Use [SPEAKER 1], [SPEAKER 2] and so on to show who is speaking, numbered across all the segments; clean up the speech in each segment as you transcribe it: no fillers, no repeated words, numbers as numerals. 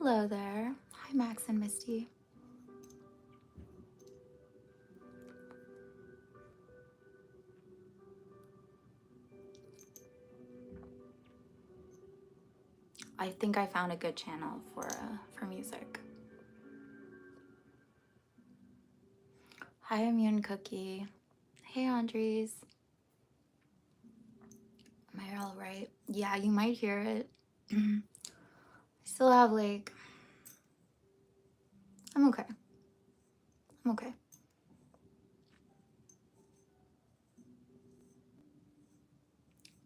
[SPEAKER 1] Hello there. Hi, Max and Misty. I think I found a good channel for music. Hi, Immune Cookie. Hey, Andres. Am I all right? Yeah, you might hear it. I still have like, I'm okay. I'm okay.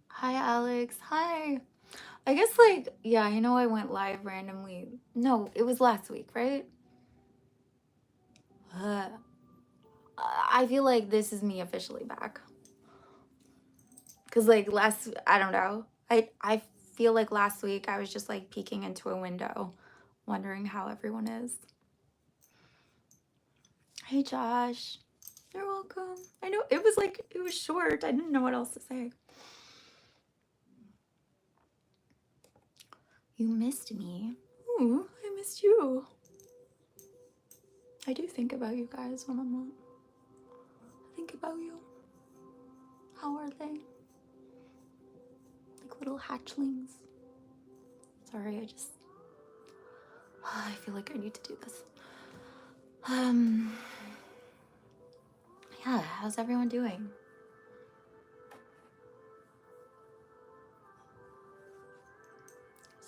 [SPEAKER 1] Hi, Alex. Hi. I guess like, yeah, I know I went live randomly. No, it was last week, right? I feel like this is me officially back. Cause like I don't know. I feel like last week I was just like peeking into a window, wondering how everyone is. Hey Josh, you're welcome. I know it was short. I didn't know what else to say. You missed me. Ooh, I missed you. I do think about you guys when I'm not. I think about you. How are they? Like little hatchlings. Sorry, I feel like I need to do this. Yeah, how's everyone doing?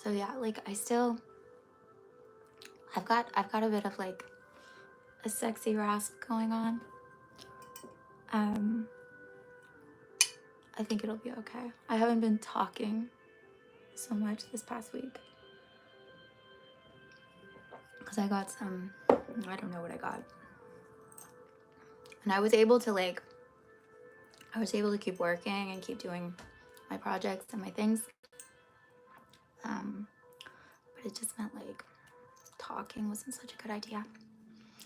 [SPEAKER 1] So yeah, like I've got a bit of like a sexy rasp going on. I think it'll be okay. I haven't been talking so much this past week because I got some, I don't know what I got. And I was able to keep working and keep doing my projects and my things. But it just meant like talking wasn't such a good idea.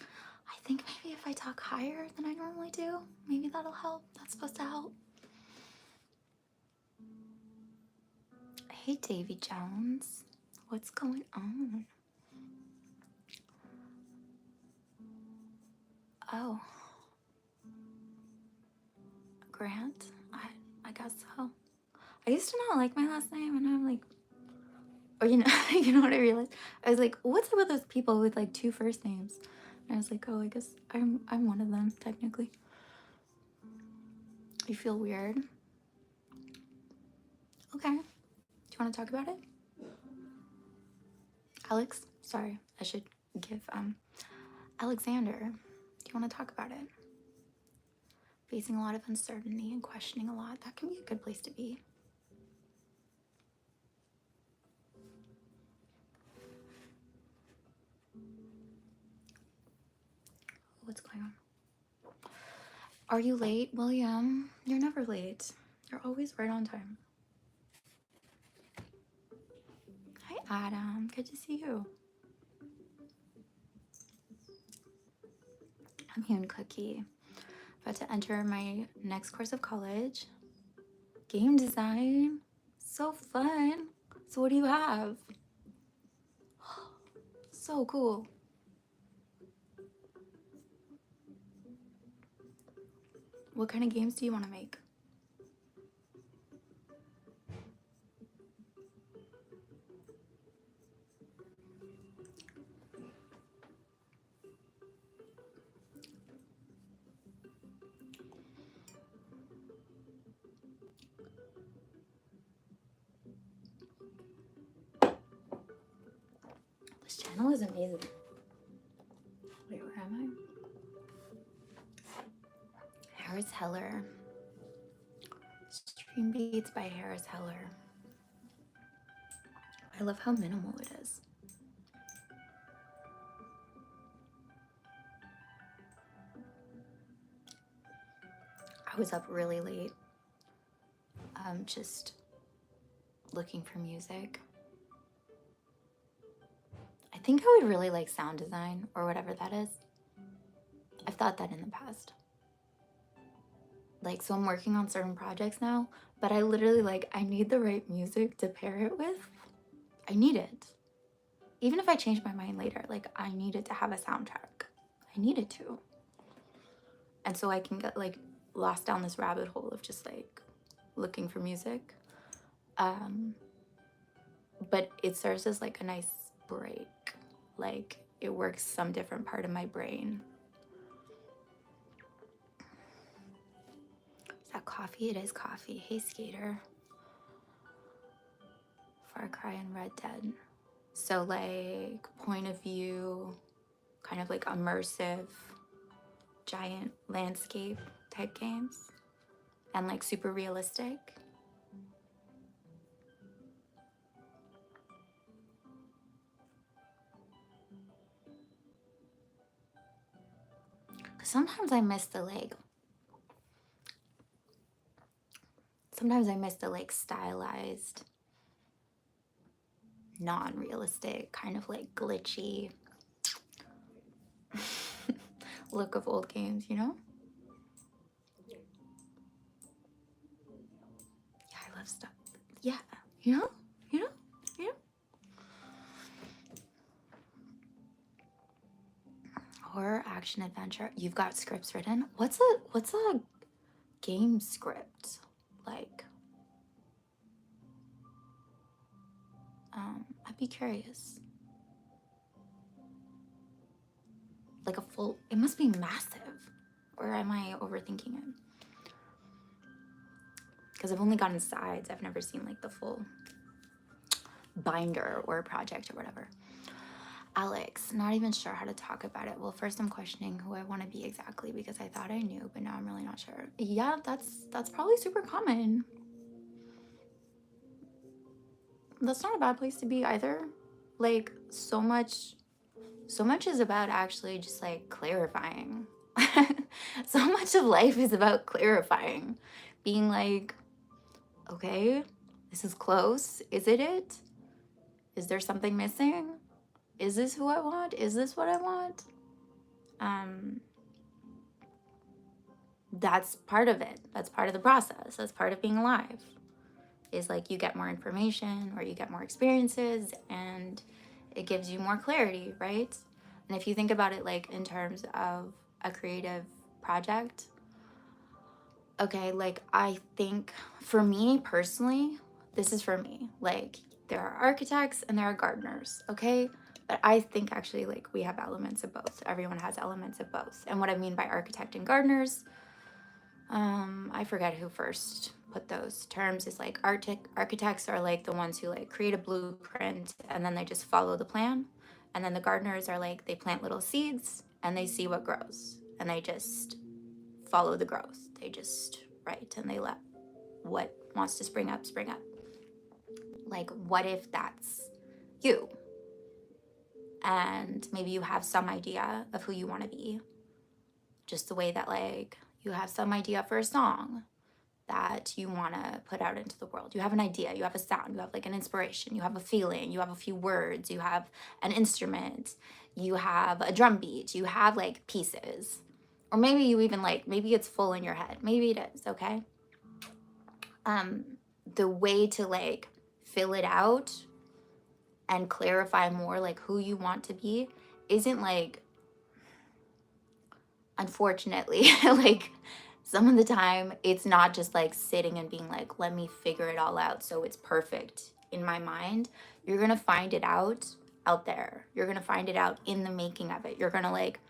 [SPEAKER 1] I think maybe if I talk higher than I normally do, maybe that'll help. That's supposed to help. Hey, Davy Jones. What's going on? Oh. Grant? I guess so. I used to not like my last name, and I'm like, or you know, you know what I realized? I was like, what's up with those people with like two first names? And I was like, oh, I guess I'm one of them technically. You feel weird? Okay. Do you want to talk about it, Alex? Sorry, I should give Alexander. Do you want to talk about it? Facing a lot of uncertainty and questioning a lot. That can be a good place to be. What's going on? Are you late, William? You're never late. You're always right on time. Hi, Adam. Good to see you. Immune Cookie. About to enter my next course of college. Game design. So fun. So what do you have? So cool. What kind of games do you want to make? This channel is amazing. Wait, where am I? Harris Heller. Stream Beats by Harris Heller. I love how minimal it is. I was up really late, just looking for music. I think I would really like sound design or whatever that is. I've thought that in the past. Like, so I'm working on certain projects now, but I literally I need the right music to pair it with. I need it. even if I change my mind later, like I needed to have a soundtrack. I needed to. And so I can get like lost down this rabbit hole of just like looking for music. But it serves as like a nice break. Like it works some different part of my brain. Is that coffee? It is coffee. Hey, Skater. Far Cry and Red Dead. So like point of view, kind of like immersive, giant landscape type games. And like super realistic. Sometimes I miss the like, stylized, non-realistic, kind of like glitchy look of old games, you know? Yeah, I love stuff. Yeah, you know? Horror, action, adventure. You've got scripts written. What's a game script like? I'd be curious. Like a full, it must be massive. Or am I overthinking it? Because I've only gotten sides. I've never seen like the full binder or project or whatever. Alex, not even sure how to talk about it. Well, first I'm questioning who I want to be exactly because I thought I knew, but now I'm really not sure. Yeah, that's probably super common. That's not a bad place to be either. Like so much is about actually just like clarifying. So much of life is about clarifying. Being like, okay, this is close. Is it? Is there something missing? Is this who I want? Is this what I want? That's part of it. That's part of the process. That's part of being alive. Is like you get more information or you get more experiences and it gives you more clarity, right? And if you think about it like in terms of a creative project, okay, like I think for me personally, this is for me, like there are architects and there are gardeners, okay? But I think actually like we have elements of both. Everyone has elements of both. And what I mean by architect and gardeners, I forget who first put those terms. Is like architects are like the ones who like create a blueprint and then they just follow the plan. And then the gardeners are like they plant little seeds and they see what grows and they just follow the growth. They just and they let what wants to spring up. Like what if that's you? And maybe you have some idea of who you want to be. Just the way that like you have some idea for a song that you want to put out into the world. You have an idea, you have a sound, you have like an inspiration, you have a feeling, you have a few words, you have an instrument, you have a drum beat, you have like pieces. Or maybe you even like, maybe it's full in your head. Maybe it is, okay? The way to like fill it out and clarify more like who you want to be isn't like, unfortunately, like some of the time it's not just like sitting and being like, let me figure it all out so it's perfect in my mind. You're gonna find it out there. You're gonna find it out in the making of it. You're gonna like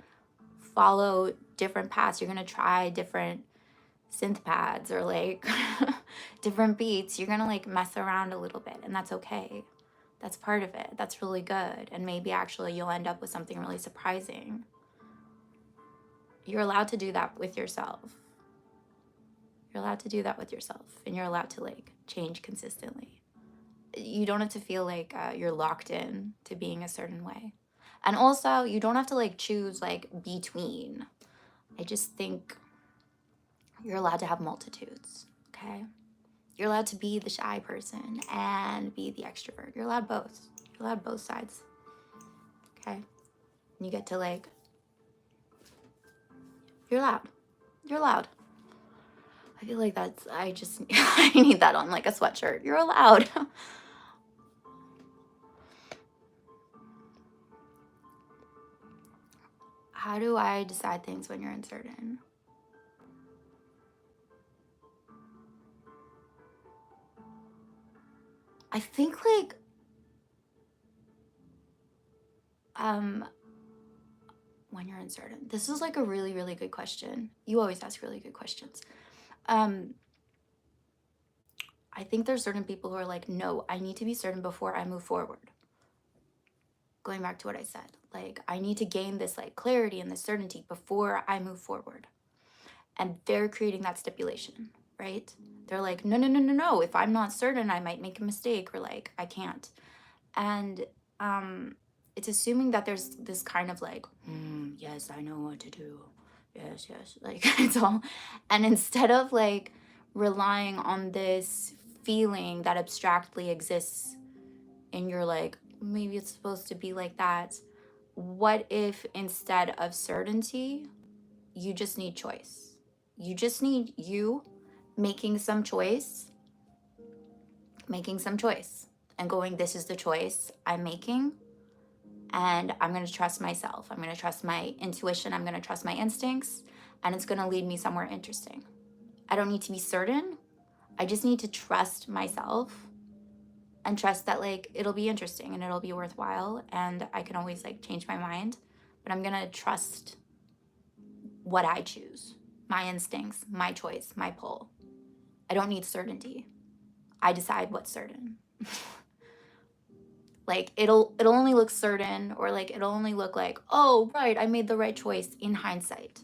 [SPEAKER 1] follow different paths. You're gonna try different synth pads or like different beats. You're gonna like mess around a little bit, and that's okay. That's part of it. That's really good. And maybe actually you'll end up with something really surprising. You're allowed to do that with yourself. You're allowed to do that with yourself, and you're allowed to like change consistently. You don't have to feel like you're locked in to being a certain way. And also you don't have to like choose like between. I just think you're allowed to have multitudes, okay? You're allowed to be the shy person and be the extrovert. You're allowed both. You're allowed both sides, okay? And you get to like, you're loud. You're loud. I feel like that's, I need that on like a sweatshirt. You're allowed. How do I decide things when you're uncertain? I think like when you're uncertain. This is like a really, really good question. You always ask really good questions. Um I think there's certain people who are like, no, I need to be certain before I move forward. Going back to what I said, like I need to gain this like clarity and this certainty before I move forward. And they're creating that stipulation, right? They're like, no, no, no, no, no. If I'm not certain, I might make a mistake, or like I can't. And it's assuming that there's this kind of like, yes, I know what to do. Yes, yes. Like it's all. And instead of like relying on this feeling that abstractly exists in your like, maybe it's supposed to be like that. What if instead of certainty, you just need choice? You just need you making some choice, and going, this is the choice I'm making. And I'm going to trust myself. I'm going to trust my intuition. I'm going to trust my instincts. And it's going to lead me somewhere interesting. I don't need to be certain. I just need to trust myself and trust that like it'll be interesting and it'll be worthwhile. And I can always like change my mind. But I'm going to trust what I choose, my instincts, my choice, my pull. I don't need certainty. I decide what's certain. Like it'll only look certain, or like it'll only look like, oh right, I made the right choice in hindsight.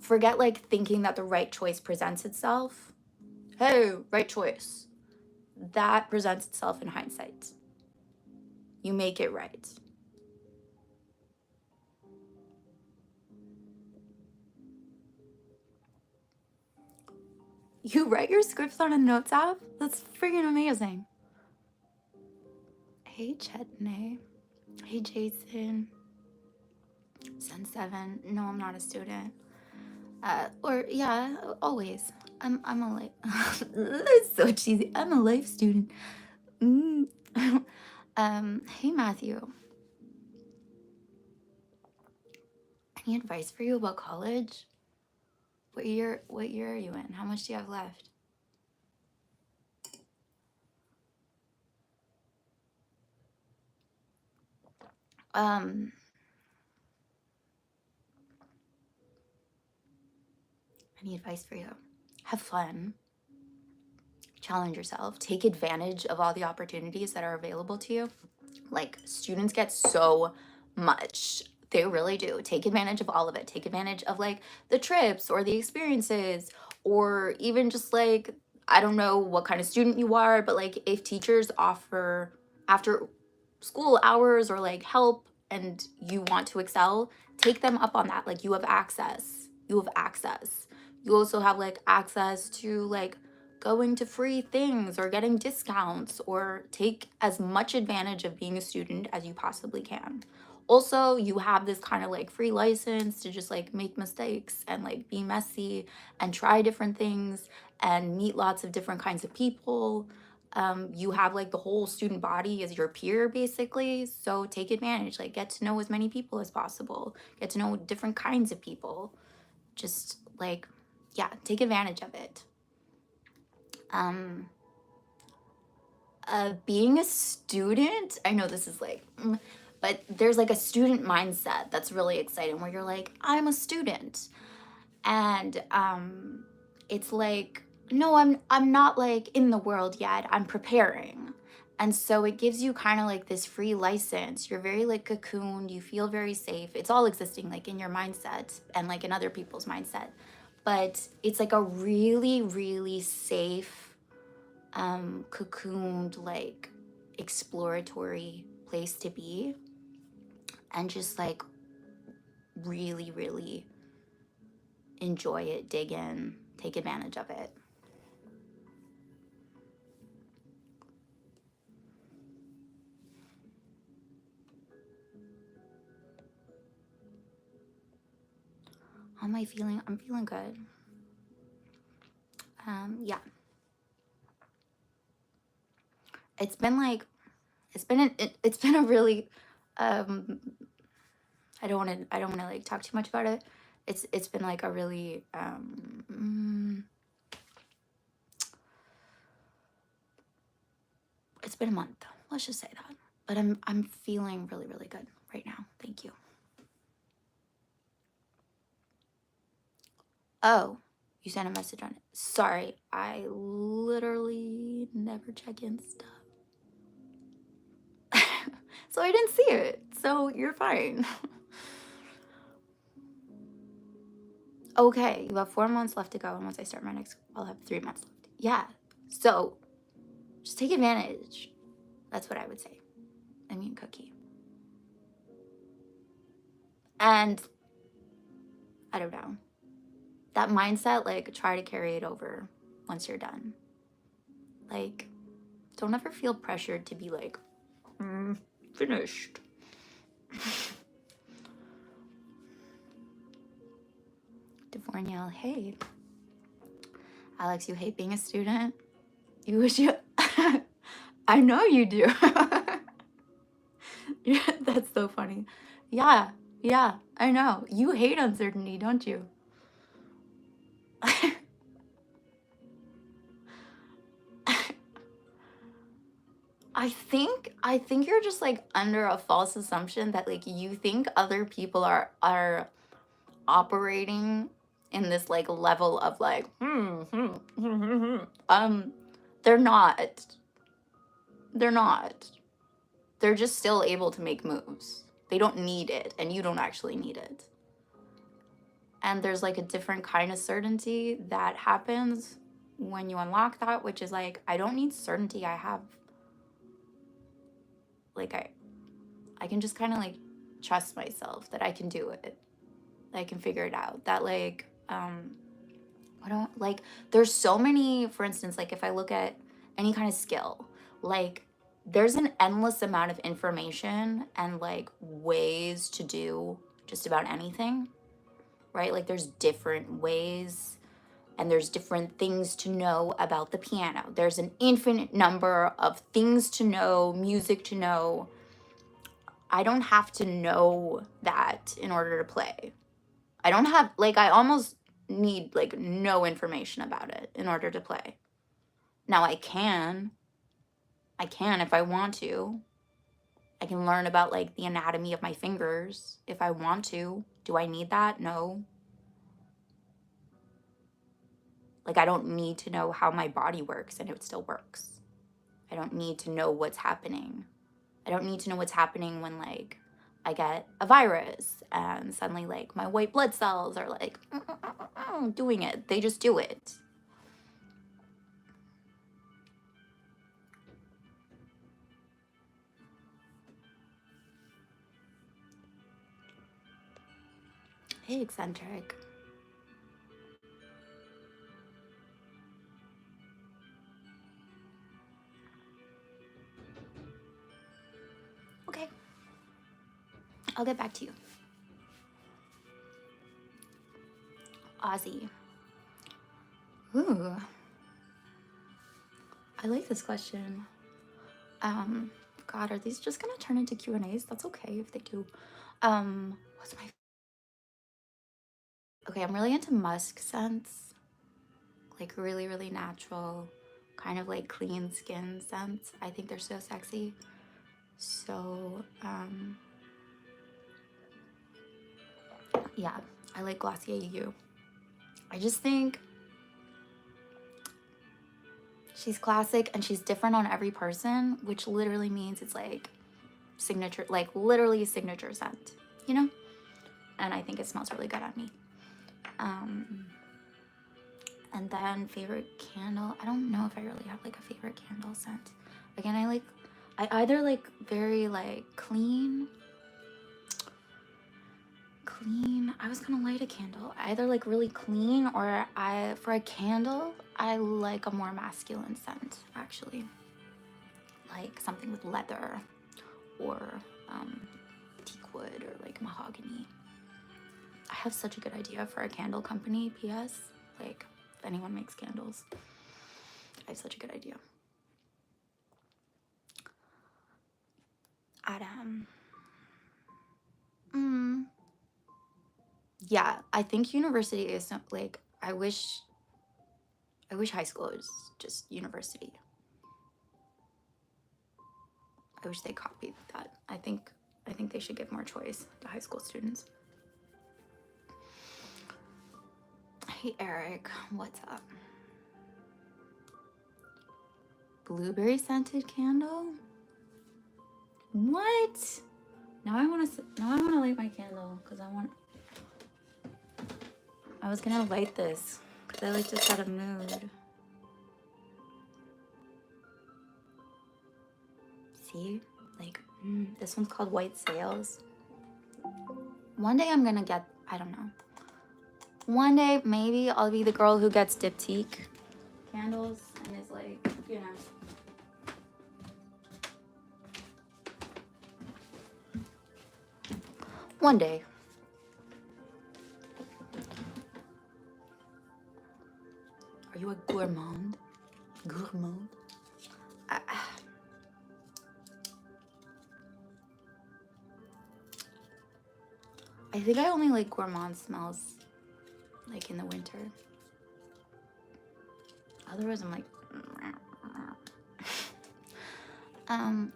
[SPEAKER 1] Forget like thinking that the right choice presents itself. Hey, right choice. That presents itself in hindsight. You make it right. You write your scripts on a notes app? That's freaking amazing. Hey Chetney. Hey Jason. Sen7. No, I'm not a student. Or yeah, always. I'm a life. That's so cheesy. I'm a life student. Mm. Hey Matthew. Any advice for you about college? What year are you in? How much do you have left? Any advice for you? Have fun. Challenge yourself. Take advantage of all the opportunities that are available to you. Like students get so much. They really do. Take advantage of all of it. Take advantage of like the trips or the experiences, or even just like, I don't know what kind of student you are, but like if teachers offer after school hours or like help and you want to excel, take them up on that. Like you have access. You have access. You also have like access to like going to free things or getting discounts, or take as much advantage of being a student as you possibly can. Also, you have this kind of like free license to just like make mistakes and like be messy and try different things and meet lots of different kinds of people. You have like the whole student body as your peer basically, so take advantage. Like get to know as many people as possible, get to know different kinds of people. Just like, yeah, take advantage of it. Being a student, I know this is like, but there's like a student mindset that's really exciting where you're like, I'm a student. And it's like, no, I'm not like in the world yet. I'm preparing. And so it gives you kind of like this free license. You're very like cocooned, you feel very safe. It's all existing like in your mindset and like in other people's mindset. But it's like a really, really safe, cocooned, like exploratory place to be, and just like really, really enjoy it, dig in, take advantage of it. How am I feeling? I'm feeling good. Yeah. It's been like, it's been a really, um, I don't want to like talk too much about it. It's been like a really it's been a month. Let's just say that. But I'm feeling really, really good right now. Thank you. Oh, you sent a message on it. Sorry, I literally never check Insta. So I didn't see it. So you're fine. Okay, you have 4 months left to go, and once I start my next, I'll have 3 months left. Yeah. So just take advantage. That's what I would say. I mean, cookie. And I don't know. That mindset, like, try to carry it over once you're done. Like, don't ever feel pressured to be like, finished. Devorniel, hey. Alex, you hate being a student? You wish you... I know you do. Yeah, that's so funny. Yeah, I know. You hate uncertainty, don't you? I think you're just like under a false assumption that like you think other people are operating in this like level of like they're not. They're not. They're just still able to make moves. They don't need it, and you don't actually need it. And there's like a different kind of certainty that happens when you unlock that, which is like, I don't need certainty. I have like I can just kind of like trust myself that I can do it. I can figure it out. That like I don't like there's so many, for instance, like if I look at any kind of skill, like there's an endless amount of information and like ways to do just about anything, right? Like there's different ways and there's different things to know about the piano. There's an infinite number of things to know, music to know. I don't have to know that in order to play. I don't have, like, I almost need, like, no information about it in order to play. Now, I can if I want to. I can learn about, like, the anatomy of my fingers if I want to. Do I need that? No. Like, I don't need to know how my body works and it still works. I don't need to know what's happening. I don't need to know what's happening when, like, I get a virus and suddenly, like, my white blood cells are, like, doing it. They just do it. Hey, eccentric. Okay. I'll get back to you. Ozzy. Ooh. I like this question. God, are these just gonna turn into Q&As? That's okay if they do. What's my... Okay, I'm really into musk scents. Like really, really natural, kind of like clean skin scents. I think they're so sexy. So, yeah, I like Glossier You. I just think she's classic and she's different on every person, which literally means it's like signature, like literally signature scent, you know? And I think it smells really good on me. And then favorite candle, I don't know if I really have like a favorite candle scent. Again, I either like very like clean, I was gonna light a candle. I either like really clean or for a candle, I like a more masculine scent actually. Like something with leather or teak wood or like mahogany. I have such a good idea for a candle company, P.S. Like, if anyone makes candles, I have such a good idea. Adam. yeah, I think university is like, I wish high school was just university. I wish they copied that. I think they should give more choice to high school students. Hey Eric, what's up? Blueberry scented candle? What? Now I want to light my candle because I was gonna light this because I like to set a mood. See, like this one's called White Sails. One day I'm gonna get, I don't know. One day maybe I'll be the girl who gets diptyque candles and is like, you know. One day. Are you a gourmand? Gourmand? I think I only like gourmand smells like in the winter. Otherwise I'm like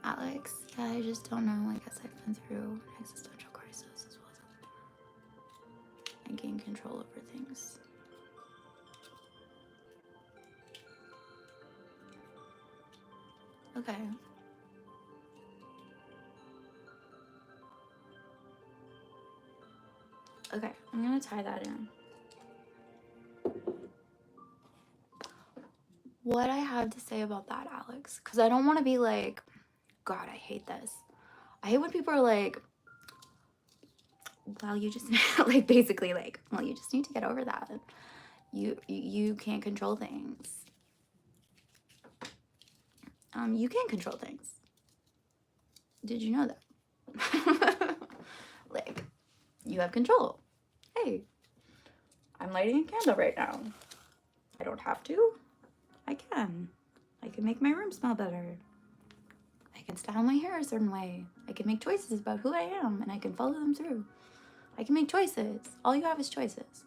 [SPEAKER 1] Alex, yeah, I just don't know. I guess I've been through an existential crisis as well as I gain control over things. Okay. Okay, I'm gonna tie that in. What I have to say about that, Alex, because I don't want to be like, God, I hate this. I hate when people are like, well, you just like basically like, well, you just need to get over that. You can't control things. You can control things. Did you know that? Like, you have control. Hey, I'm lighting a candle right now. I don't have to. I can. I can make my room smell better. I can style my hair a certain way. I can make choices about who I am and I can follow them through. I can make choices. All you have is choices.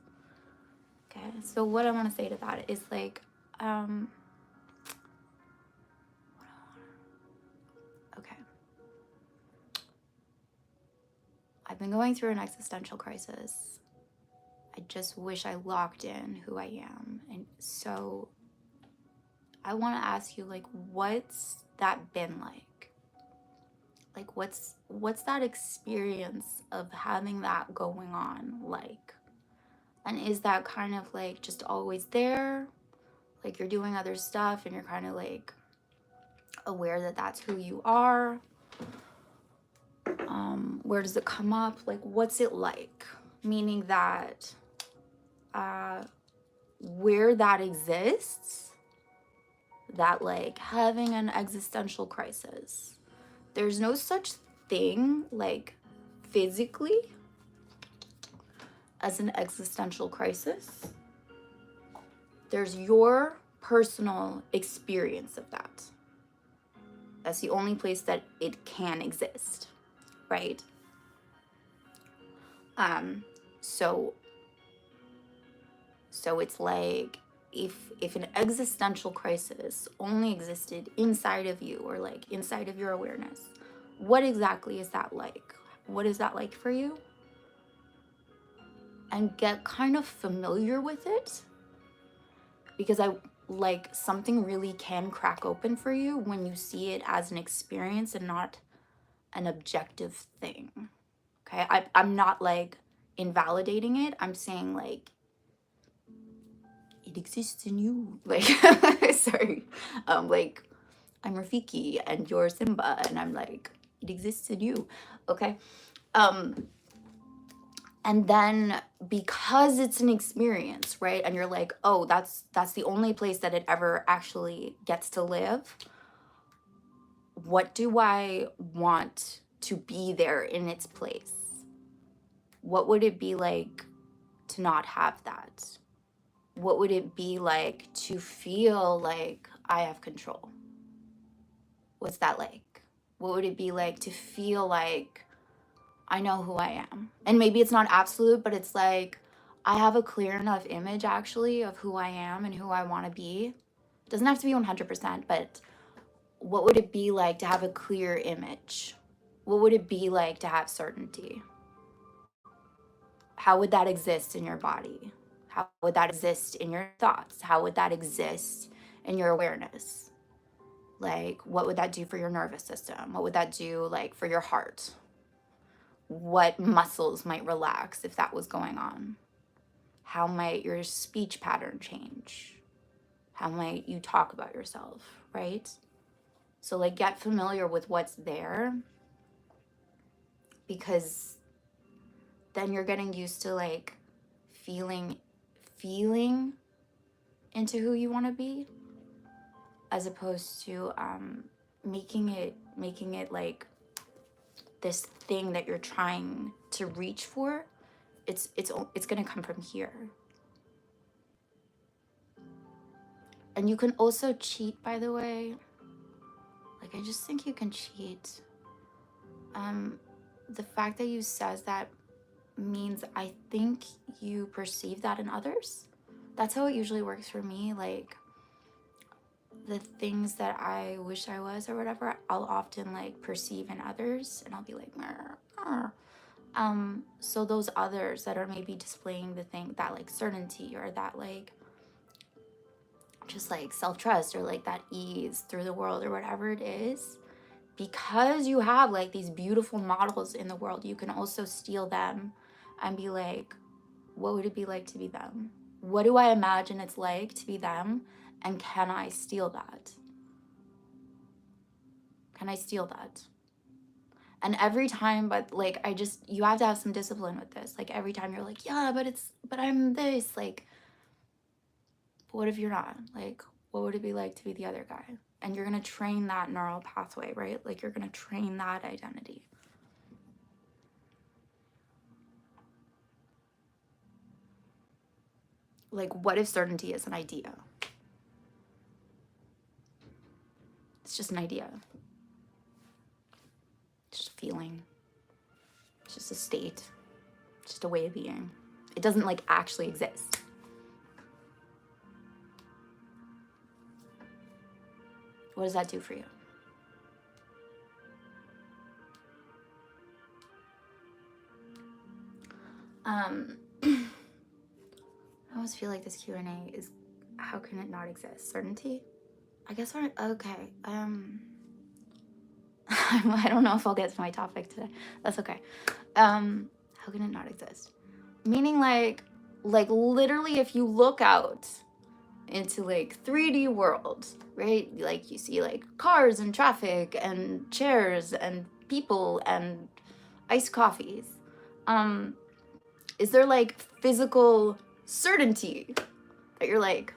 [SPEAKER 1] Okay, so what I want to say to that is like, okay. I've been going through an existential crisis. I just wish I locked in who I am. And so I want to ask you, like, what's that been like? Like, what's that experience of having that going on like? And is that kind of like just always there? Like you're doing other stuff and you're kind of like aware that that's who you are? Where does it come up? Like, what's it like? Meaning that where that exists, that like having an existential crisis, there's no such thing like physically as an existential crisis. There's your personal experience of that. That's the only place that it can exist, right? So it's like if an existential crisis only existed inside of you or like inside of your awareness, what exactly is that like? What is that like for you? And get kind of familiar with it, because I like something really can crack open for you when you see it as an experience and not an objective thing. Okay, I'm not like invalidating it. I'm saying like it exists in you. Like sorry, like I'm Rafiki and you're Simba, and I'm like it exists in you. Okay, and then because it's an experience, right? And you're like, oh, that's the only place that it ever actually gets to live. What do I want to be there in its place? What would it be like to not have that? What would it be like to feel like I have control? What's that like? What would it be like to feel like I know who I am. And maybe it's not absolute, but it's like I have a clear enough image actually of who I am and who I want to be. It doesn't have to be 100%, but what would it be like to have a clear image? What would it be like to have certainty? How would that exist in your body? How would that exist in your thoughts? How would that exist in your awareness? Like, what would that do for your nervous system? What would that do, like, for your heart? What muscles might relax if that was going on? How might your speech pattern change? How might you talk about yourself, right? So, like, get familiar with what's there, because then you're getting used to, like, feeling into who you want to be, as opposed to making it like this thing that you're trying to reach for. It's gonna come from here. And you can also cheat, by the way. Like, I just think you can cheat. The fact that you says that means I think you perceive that in others. That's how it usually works for me. Like, the things that I wish I was or whatever, I'll often like perceive in others, and I'll be like, so those others that are maybe displaying the thing, that like certainty, or that like just like self-trust, or like that ease through the world, or whatever it is, because you have like these beautiful models in the world, you can also steal them and be like, what would it be like to be them? What do I imagine it's like to be them? And can I steal that? Can I steal that? And every time, but like, you have to have some discipline with this. Like, every time you're like, yeah, but I'm this, like, what if you're not? Like, what would it be like to be the other guy? And you're gonna train that neural pathway, right? Like, you're gonna train that identity. Like, what if certainty is an idea? It's just an idea. It's just a feeling. It's just a state. It's just a way of being. It doesn't like actually exist. What does that do for you? I always feel like this Q&A is, how can it not exist? Certainty? I guess we're, okay. I don't know if I'll get to my topic today. That's okay. How can it not exist? Meaning like literally, if you look out into like 3D world, right? Like, you see like cars and traffic and chairs and people and iced coffees. Is there like physical certainty that you're like,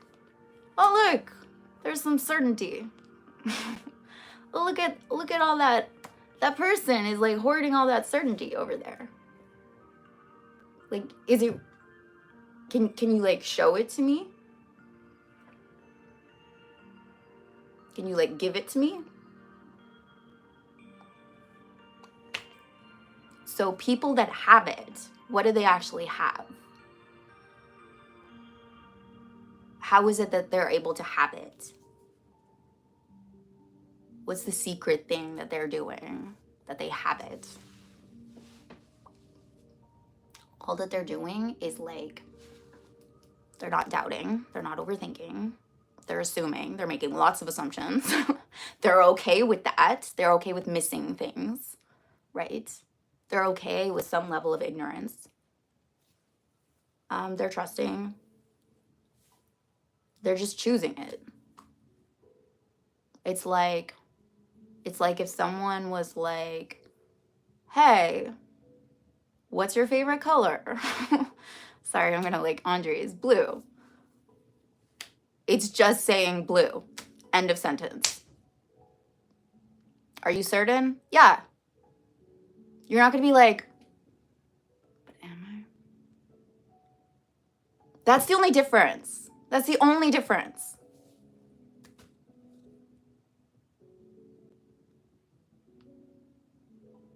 [SPEAKER 1] oh look, there's some certainty. look at all that person is like hoarding all that certainty over there. Like, is it, can you like show it to me? Can you like give it to me? So people that have it, what do they actually have? How is it that they're able to have it? What's the secret thing that they're doing that they have it? All that they're doing is like, they're not doubting, they're not overthinking, they're assuming, they're making lots of assumptions. They're okay with that. They're okay with missing things, right? They're okay with some level of ignorance. They're trusting. They're just choosing it. It's like if someone was like, hey, what's your favorite color? Sorry, I'm gonna like Andre's blue. It's just saying blue. End of sentence. Are you certain? Yeah. You're not gonna be like, but am I? That's the only difference. That's the only difference.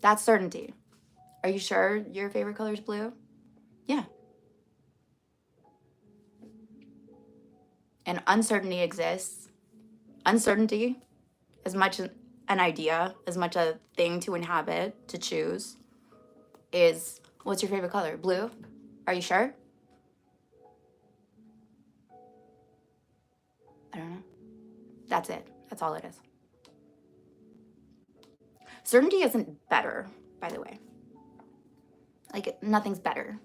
[SPEAKER 1] That's certainty. Are you sure your favorite color is blue? Yeah. And uncertainty exists. Uncertainty, as much as an idea, as much a thing to inhabit, to choose, is what's your favorite color? Blue? Are you sure? I don't know. That's it. That's all it is. Certainty isn't better, by the way. Like, nothing's better,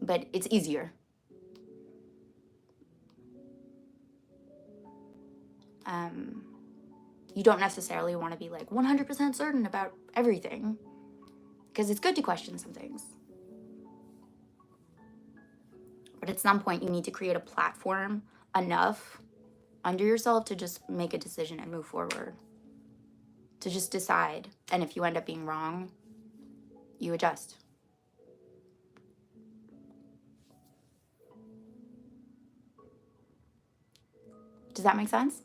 [SPEAKER 1] but it's easier. You don't necessarily want to be like 100% certain about everything, because it's good to question some things. But at some point, you need to create a platform enough under yourself to just make a decision and move forward. To just decide. And if you end up being wrong, you adjust. Does that make sense?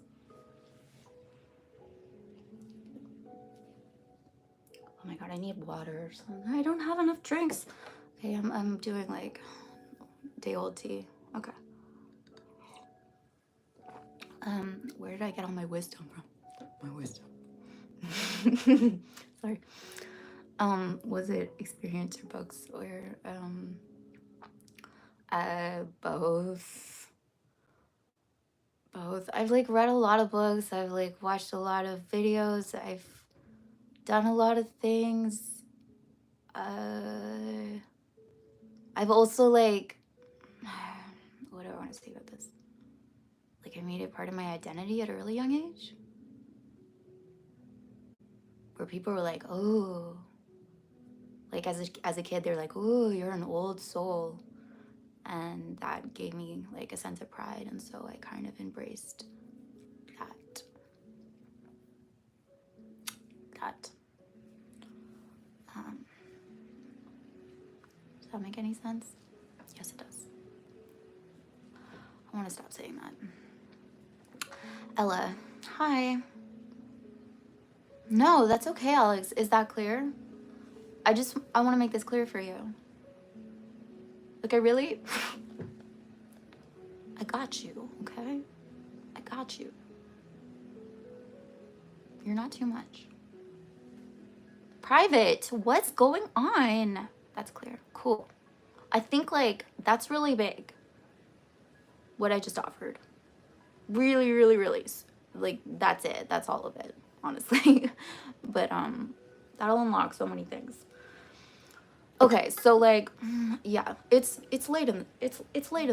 [SPEAKER 1] Oh my God, I need water. I don't have enough drinks. Okay, I'm doing like day-old tea. Okay. Where did I get all my wisdom from? My wisdom. Sorry. Was it experience or books or both? Both. I've like read a lot of books. I've like watched a lot of videos. I've done a lot of things. I've also like, what do I want to say about this? Like I made it part of my identity at a really young age. Where people were like, oh, like as a kid, they're like, oh, you're an old soul. And that gave me like a sense of pride. And so I kind of embraced that. Does that make any sense? Yes, it does. I want to stop saying that. Ella, hi. No, that's okay, Alex. Is that clear? I want to make this clear for you. Like, I got you, okay? I got you. You're not too much. Private, what's going on? That's clear. Cool. I think, like, that's really big. What I just offered. Really, really, really. Like, that's it. That's all of it, honestly. But, that'll unlock so many things. Okay, so like, yeah, it's late in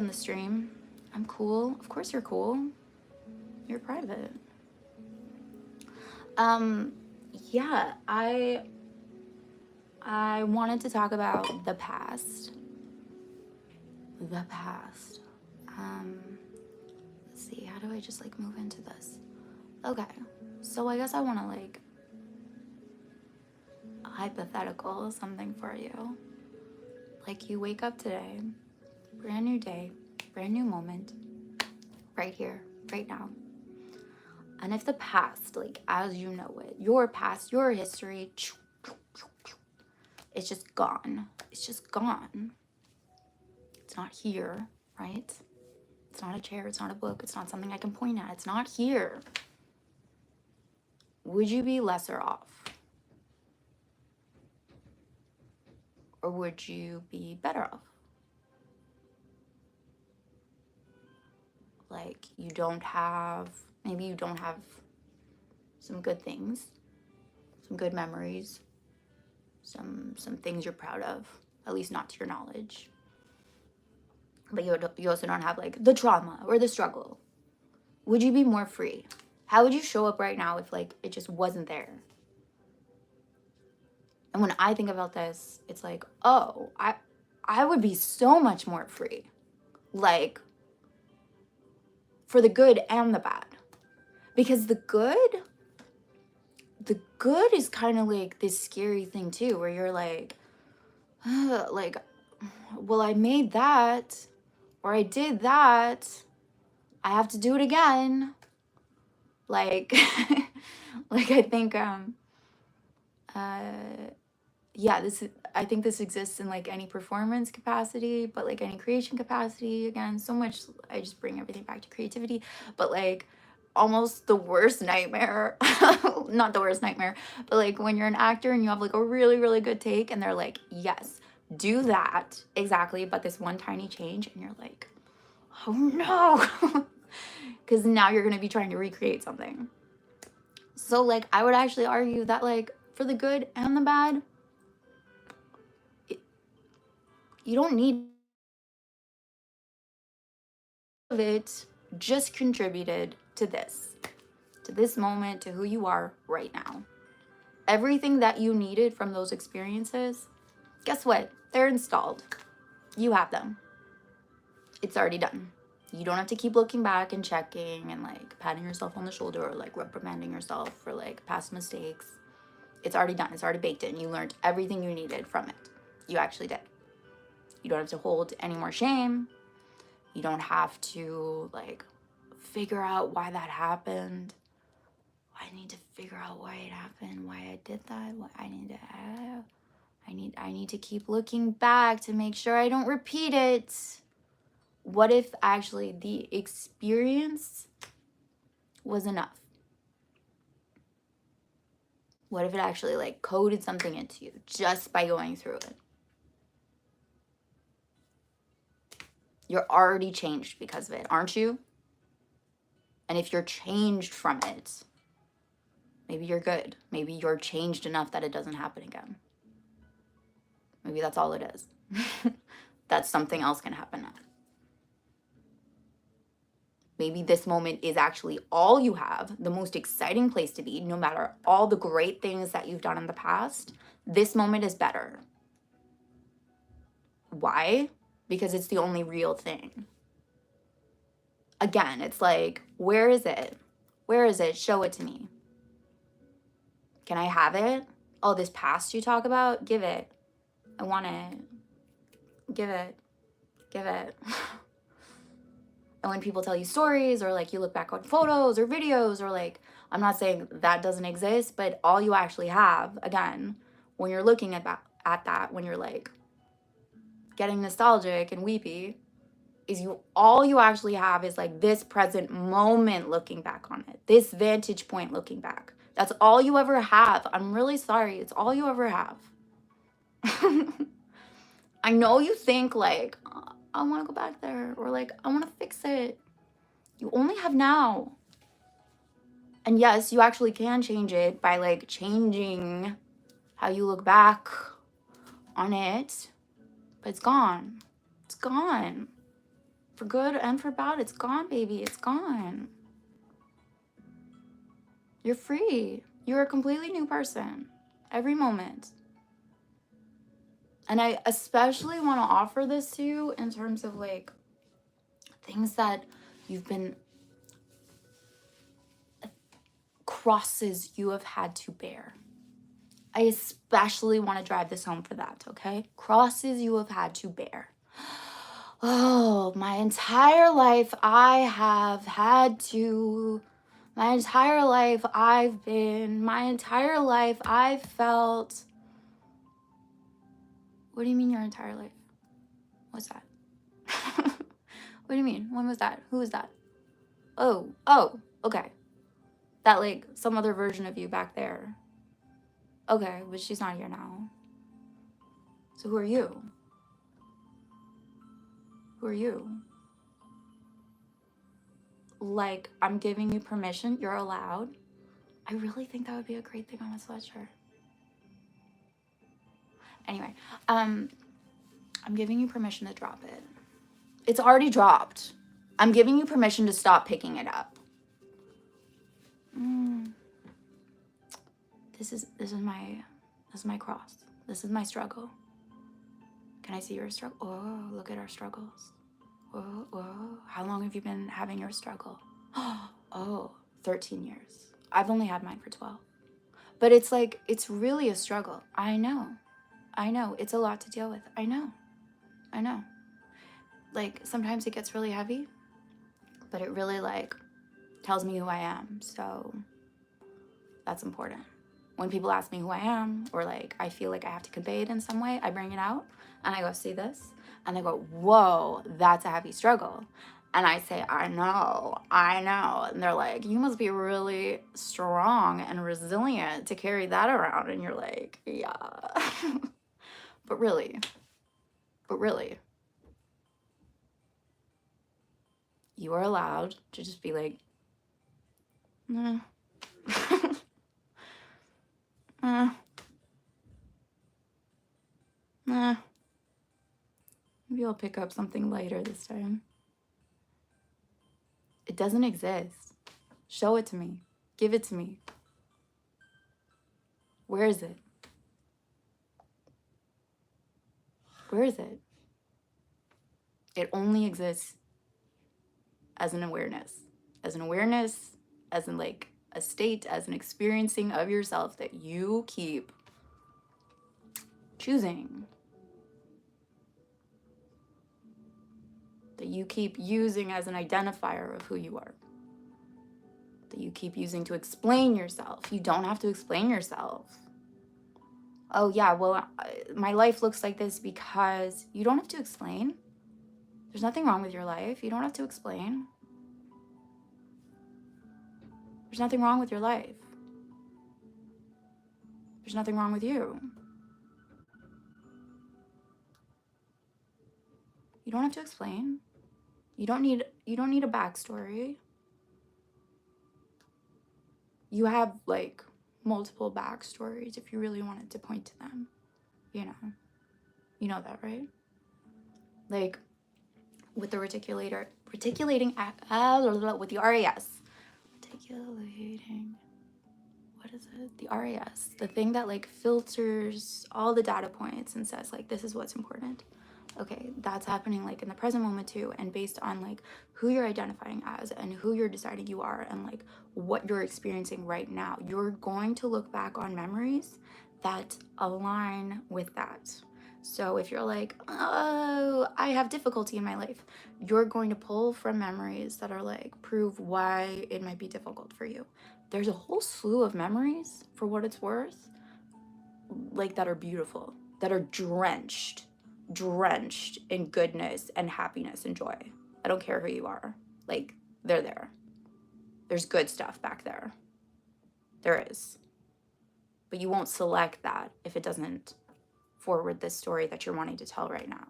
[SPEAKER 1] the stream. I'm cool. Of course you're cool. You're private. Yeah, I wanted to talk about the past. The past. Let's see, how do I just like move into this? Okay, so I guess I want to like hypothetical something for you. Like you wake up today, brand new day, brand new moment, right here, right now. And if the past, like as you know it, your past, your history, it's just gone. It's just gone. It's not here, right? It's not a chair, it's not a book, it's not something I can point at. It's not here. Would you be lesser off? Or would you be better off? Like maybe you don't have some good things, some good memories, some things you're proud of, at least not to your knowledge. But you also don't have like the trauma or the struggle. Would you be more free? How would you show up right now if like it just wasn't there? And when I think about this, it's like, oh, I would be so much more free. Like, for the good and the bad. Because the good is kind of like this scary thing too, where you're like, like, well, I made that, or I did that, I have to do it again. Like, like I think, yeah, I think this exists in like any performance capacity, but like any creation capacity. Again, so much, I just bring everything back to creativity, but like almost the worst nightmare, not the worst nightmare, but like when you're an actor and you have like a really, really good take and they're like, yes, do that exactly, but this one tiny change, and you're like, oh no, because now you're going to be trying to recreate something. So like I would actually argue that like for the good and the bad, you don't need of it, just contributed to this moment, to who you are right now. Everything that you needed from those experiences, guess what? They're installed. You have them. It's already done. You don't have to keep looking back and checking and like patting yourself on the shoulder or like reprimanding yourself for like past mistakes. It's already done. It's already baked in. You learned everything you needed from it. You actually did. You don't have to hold any more shame. You don't have to like figure out why that happened. I need to figure out why it happened, why I did that. What I need to keep looking back to make sure I don't repeat it. What if actually the experience was enough? What if it actually like coded something into you just by going through it? You're already changed because of it, aren't you? And if you're changed from it, maybe you're good. Maybe you're changed enough that it doesn't happen again. Maybe that's all it is. That something else can happen now. Maybe this moment is actually all you have, the most exciting place to be, no matter all the great things that you've done in the past. This moment is better. Why? Because it's the only real thing. Again, it's like, where is it? Where is it? Show it to me. Can I have it? Oh, this past you talk about? Give it. I want it. Give it. Give it. And when people tell you stories or like you look back on photos or videos or like, I'm not saying that doesn't exist, but all you actually have, again, when you're looking at that, when you're like getting nostalgic and weepy, is all you actually have is like this present moment looking back on it, this vantage point looking back. That's all you ever have. I'm really sorry. It's all you ever have. I know you think like, I want to go back there, or like, I want to fix it. You only have now. And yes, you actually can change it by like changing how you look back on it, but it's gone. It's gone. For good and for bad, it's gone, baby. It's gone. You're free. You're a completely new person every moment. And I especially want to offer this to you in terms of like things that you've been, crosses you have had to bear. I especially want to drive this home for that, okay? Crosses you have had to bear. Oh, my entire life I have had to, my entire life I've been, my entire life I've felt. What do you mean your entire life? What's that? What do you mean? When was that? Who was that? Oh, okay. That like some other version of you back there. Okay, but she's not here now. So who are you? Who are you? Like, I'm giving you permission. You're allowed. I really think that would be a great thing on a sweatshirt. Anyway, I'm giving you permission to drop it. It's already dropped. I'm giving you permission to stop picking it up. This is my cross. This is my struggle. Can I see your struggle? Oh, look at our struggles. Oh, how long have you been having your struggle? Oh, 13 years. I've only had mine for 12. But it's like, it's really a struggle. I know. It's a lot to deal with. I know. Like, sometimes it gets really heavy, but it really like tells me who I am. So that's important. When people ask me who I am, or like I feel like I have to convey it in some way, I bring it out and I go, see this? And they go, whoa, that's a heavy struggle. And I say, I know. And they're like, you must be really strong and resilient to carry that around. And you're like, yeah. But really, you are allowed to just be like, nah. Nah. Maybe I'll pick up something lighter this time. It doesn't exist. Show it to me. Give it to me. Where is it? Where is it? It only exists as an awareness. As an awareness, as in like a state, as an experiencing of yourself that you keep choosing. That you keep using as an identifier of who you are. That you keep using to explain yourself. You don't have to explain yourself. Oh yeah, well, my life looks like this because you don't have to explain. There's nothing wrong with your life. You don't have to explain. There's nothing wrong with your life. There's nothing wrong with you. You don't have to explain. You don't need a backstory. You have like multiple backstories if you really wanted to point to them. You know that, right? Like with the with the RAS. Articulating, what is it? The RAS, the thing that like filters all the data points and says like, this is what's important. Okay, that's happening like in the present moment too, and based on like who you're identifying as and who you're deciding you are and like what you're experiencing right now, you're going to look back on memories that align with that. So if you're like, oh, I have difficulty in my life, you're going to pull from memories that are like prove why it might be difficult for you. There's a whole slew of memories, for what it's worth, like that are beautiful, that are drenched in goodness and happiness and joy. I don't care who you are. Like, they're there. There's good stuff back there. There is. But you won't select that if it doesn't forward this story that you're wanting to tell right now.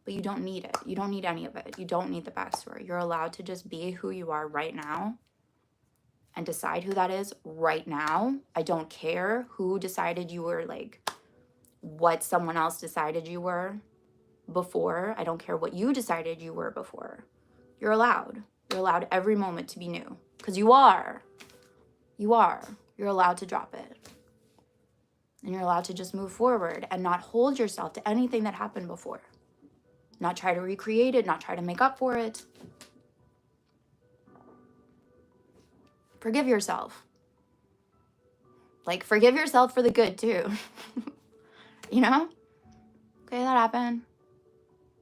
[SPEAKER 1] But you don't need it. You don't need any of it. You don't need the backstory. You're allowed to just be who you are right now and decide who that is right now. I don't care who decided you were, like what someone else decided you were before. I don't care what you decided you were before. You're allowed. You're allowed every moment to be new, because you are. You're allowed to drop it. And you're allowed to just move forward and not hold yourself to anything that happened before. Not try to recreate it, not try to make up for it. Forgive yourself. Like, forgive yourself for the good too. You know? Okay, that happened.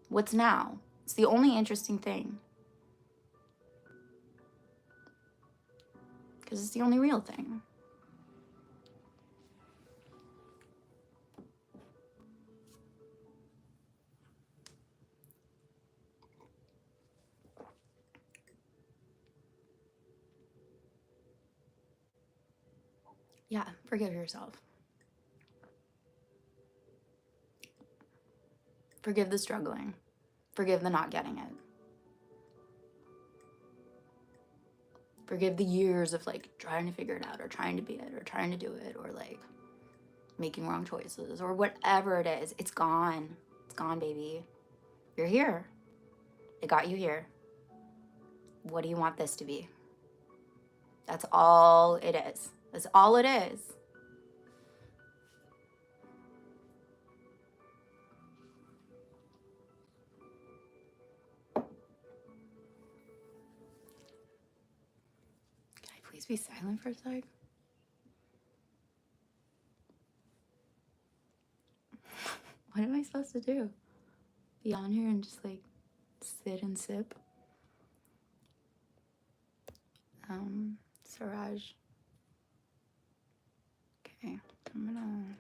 [SPEAKER 1] What's now? It's the only interesting thing. Because it's the only real thing. Yeah, forgive yourself. Forgive the struggling. Forgive the not getting it. Forgive the years of like trying to figure it out or trying to be it or trying to do it or like making wrong choices or whatever it is. It's gone. It's gone, baby. You're here. It got you here. What do you want this to be? That's all it is. That's all it is. Can I please be silent for a sec? What am I supposed to do? Be on here and just like sit and sip? Siraj. Okay, I'm gonna...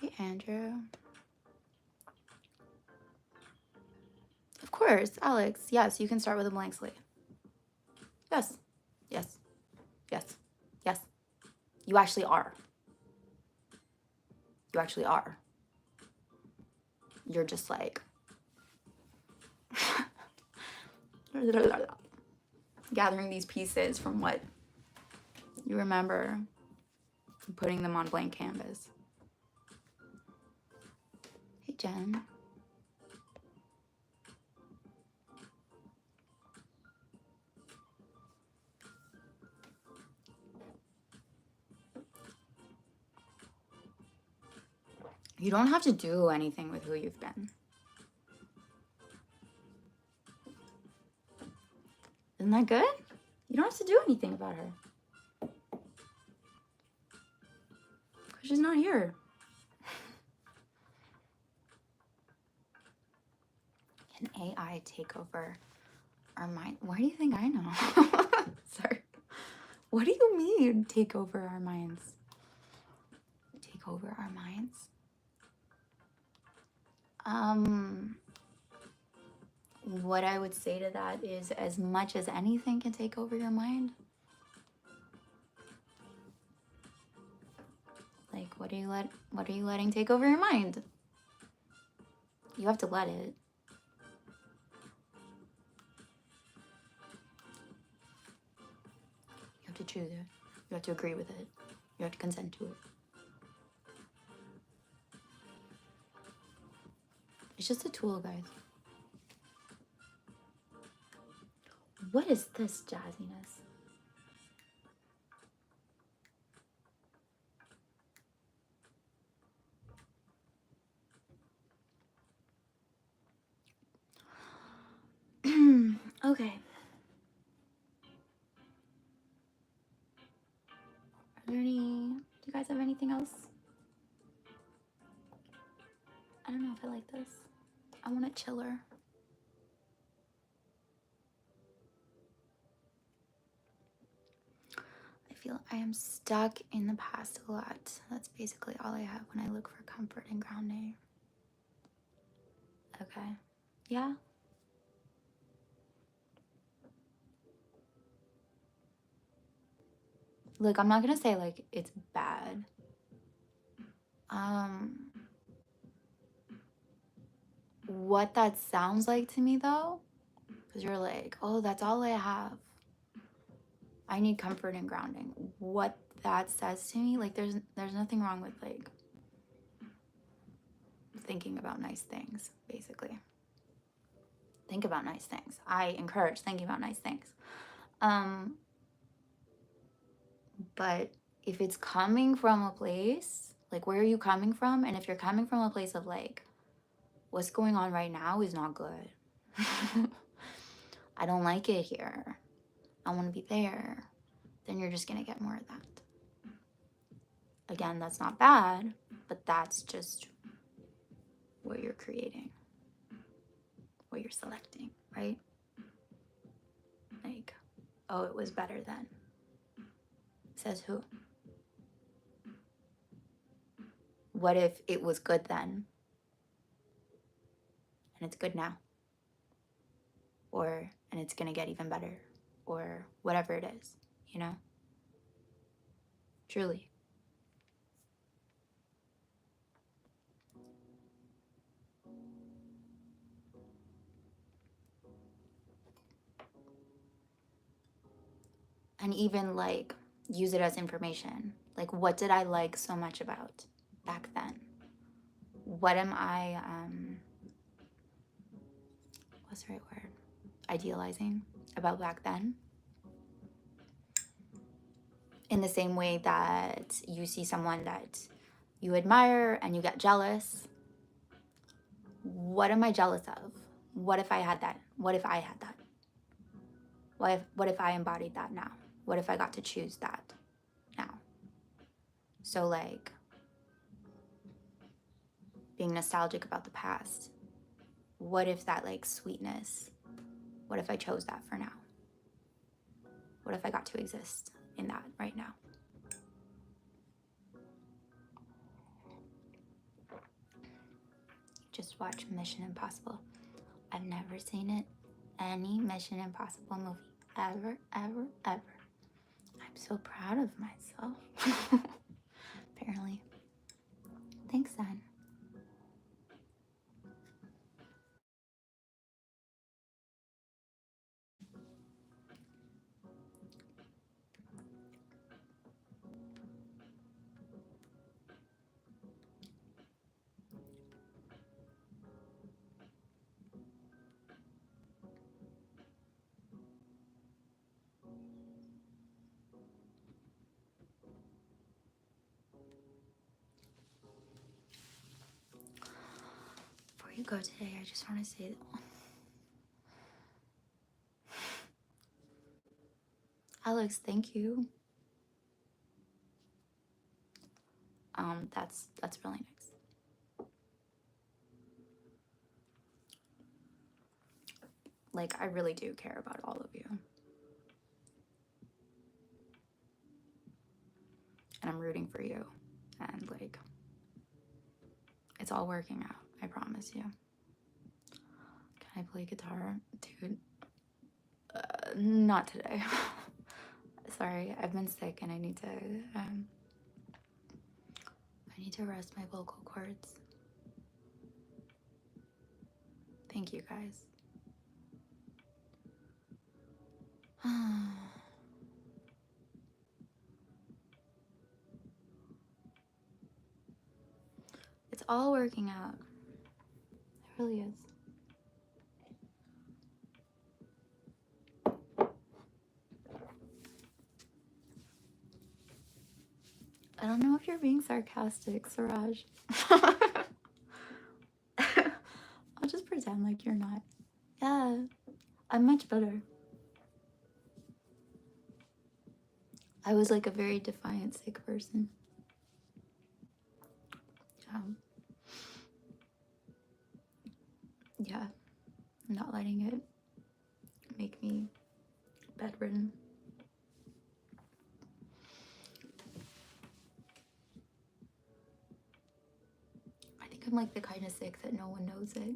[SPEAKER 1] Hey, Andrew. Of course, Alex. Yes, you can start with a blank slate. Yes. Yes. Yes. Yes. You actually are. You actually are. You're just like... gathering these pieces from what you remember, putting them on blank canvas. Hey, Jen. You don't have to do anything with who you've been. Isn't that good? You don't have to do anything about her. Because she's not here. Can AI take over our mind? Why do you think I know? Sorry. What do you mean, take over our minds? Take over our minds? What I would say to that is, as much as anything can take over your mind, like, what are you letting take over your mind? You have to let it. You have to choose it. You have to agree with it. You have to consent to it. It's just a tool, guys. What is this jazziness? Okay. Do you guys have anything else? I don't know if I like this. I want it chiller. I feel I am stuck in the past a lot. That's basically all I have when I look for comfort and grounding. Okay. Yeah. Look, I'm not gonna say like it's bad. What that sounds like to me though, because you're like, oh, that's all I have. I need comfort and grounding. What that says to me, like there's nothing wrong with like thinking about nice things, basically. Think about nice things. I encourage thinking about nice things. But if it's coming from a place, like where are you coming from? And if you're coming from a place of like, what's going on right now is not good. I don't like it here. I want to be there. Then you're just going to get more of that. Again, that's not bad, but that's just what you're creating, what you're selecting, right? Like, oh, it was better then. Says who? What if it was good then? And it's good now? And it's gonna get even better, or whatever it is, you know? Truly. And even like use it as information. Like, what did I like so much about back then? What am I, what's the right word? Idealizing about back then? In the same way that you see someone that you admire and you get jealous. What am I jealous of? What if I had that? What if I had that? What if I embodied that now? What if I got to choose that now? So like being nostalgic about the past, what if that like sweetness, what if I chose that for now? What if I got to exist in that right now? Just watch Mission Impossible. I've never seen it, any Mission Impossible movie, ever, ever, ever. I'm so proud of myself. Apparently. Thanks, Zen. Before you go today, I just want to say that Alex, thank you. That's really nice. Like, I really do care about all of you. And I'm rooting for you. And like, it's all working out, I promise you. Can I play guitar? Dude, not today. Sorry, I've been sick and I need to rest my vocal cords. Thank you guys. It's all working out. It really is. I don't know if you're being sarcastic, Suraj. I'll just pretend like you're not. Yeah, I'm much better. I was like a very defiant, sick person. Yeah, not letting it make me bedridden. I think I'm like the kind of sick that no one knows it.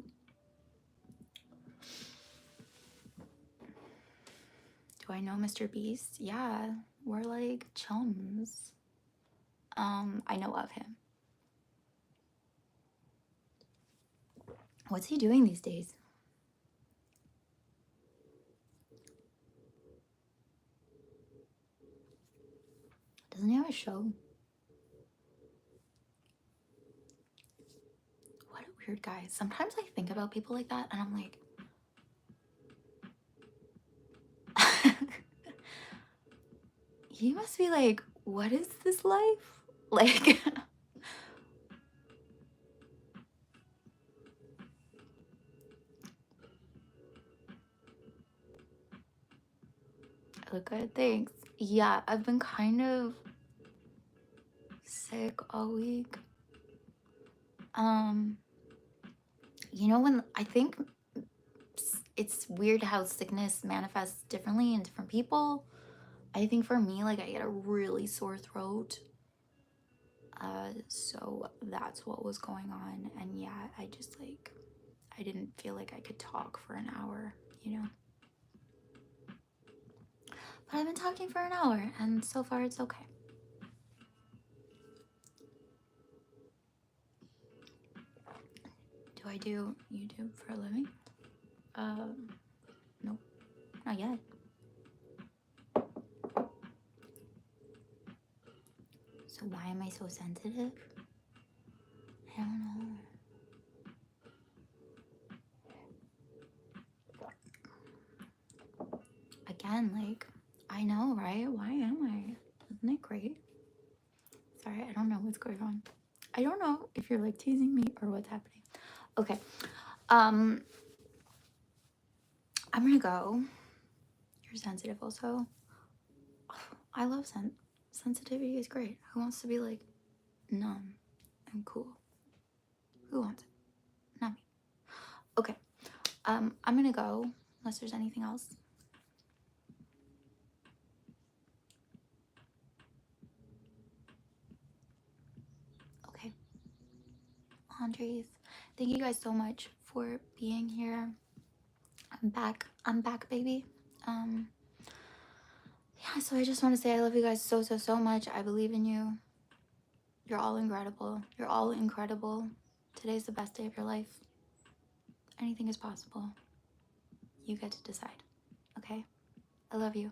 [SPEAKER 1] Do I know Mr. Beast? Yeah, we're like chums. I know of him. What's he doing these days? Doesn't he have a show? What a weird guy. Sometimes I think about people like that and I'm like, he must be like, what is this life? Like, I look good, thanks. Yeah, I've been kind of sick all week. You know, when I think it's weird how sickness manifests differently in different people. I think for me, like I get a really sore throat. So that's what was going on. And yeah, I just like, I didn't feel like I could talk for an hour, you know? But I've been talking for an hour and so far it's okay. Do I do YouTube for a living? Nope, not yet. So why am I so sensitive? I don't know. Again, like, I know, right? Why am I? Isn't it great? Sorry, I don't know what's going on. I don't know if you're like teasing me or what's happening. Okay. I'm gonna go. You're sensitive also. I love sensitivity is great. Who wants to be like No, I'm cool. Who wants it? Not me. Okay. I'm gonna go unless there's anything else. Okay. Andres, thank you guys so much for being here. I'm back. I'm back, baby. Um, yeah, so I just want to say I love you guys so, so, so much. I believe in you. You're all incredible. You're all incredible. Today's the best day of your life. Anything is possible. You get to decide. Okay? I love you.